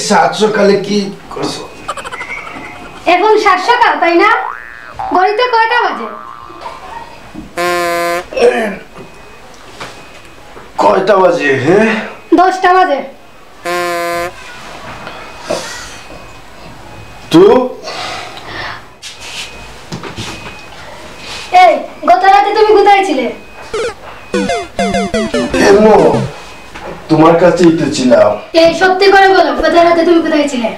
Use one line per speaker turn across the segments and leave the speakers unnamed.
সাত সকালে কি করছো?
এখন 7 সকাল তাই না? ঘড়িতে কয়টা বাজে?
কয়টা বাজে? হ্যাঁ
10টা বাজে।
তো
এই গত রাতে তুমি কোথায় ছিলে?
এমো তোমার কাছেই তো ছিলাম।
এই সত্যি করে বলো, গত রাতে তুমি কোথায় ছিলে?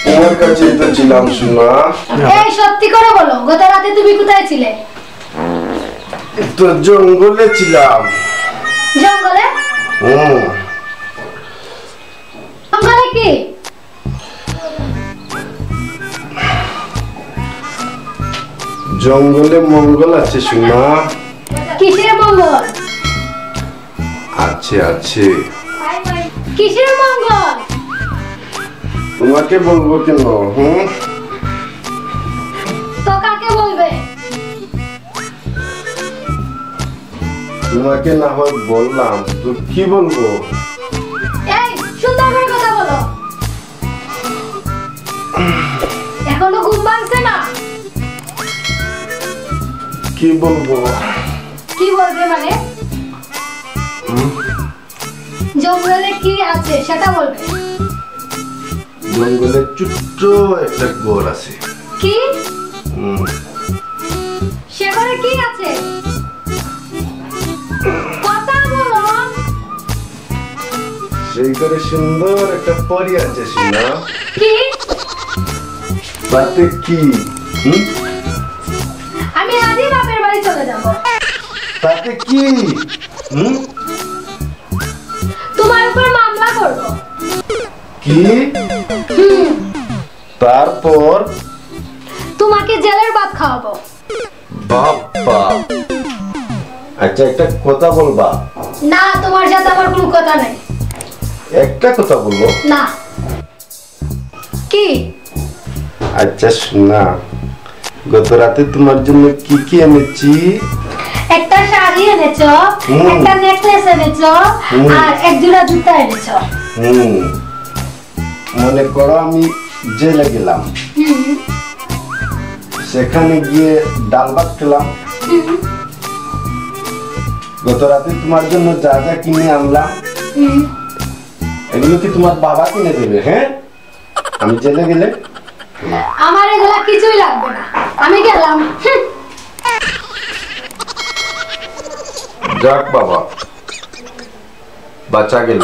তোমার কাছেই তো ছিলাম সোনা।
এই সত্যি করে বলো, গত রাতে তুমি কোথায় ছিলে?
তো জঙ্গলে ছিলাম।
জঙ্গলে? জঙ্গলে কি?
জঙ্গলে মঙ্গল আছে সোনা।
কিসের মঙ্গল?
আছে আছে।
কিসের মঙ্গল?
তোমাকে বলবো কেন?
তো কাকে বলবে?
তোমাকে না হয় বললাম, তো কি বলবো?
এই সুন্দর করে কথা বলো। এখনো ঘুম ভাঙছে না?
কি বলবো?
কি বলবে মানে? জঙ্গলে কি আছে সেটা বলবে।
জঙ্গলে ছোট্ট একটা ঘর আছে।
কি? সেখানে কি আছে? কথা বলো।
সেই ঘরে সুন্দর একটা পরী আছে সোনা।
কি?
তাতে কি?
আমি আজই বাপের বাড়ি চলে যাব।
তাতে কি?
তোমার উপর মামলা করব।
কি? তারপর
তোমাকে জেলের ভাত খাওয়াবো।
বাবা, আচ্ছা একটা কথা বলবা?
না, তোমার সাথে আমার কোনো কথা নাই।
একটা কথা বলবো
না। কি?
আচ্ছা শোনা, গত রাতে তোমার জন্য কি কি এনেছি?
একটা শাড়ি এনেছো, একটা নেকলেস এনেছো, আর এক জোড়া জুতা এনেছো।
মনে করো আমি জেলে গেলাম, সেখানে গিয়ে ডাল ভাত খেলাম। গত রাতে তোমার জন্য যা যা কিনে আনলাম, এগুলো কি তোমার বাবা কিনে দেবে? হ্যাঁ, আমি জেলে গেলে?
আমার এগুলা কিছুই লাগবে না, আমি গেলাম।
যাক বাবা, বাঁচা গেল।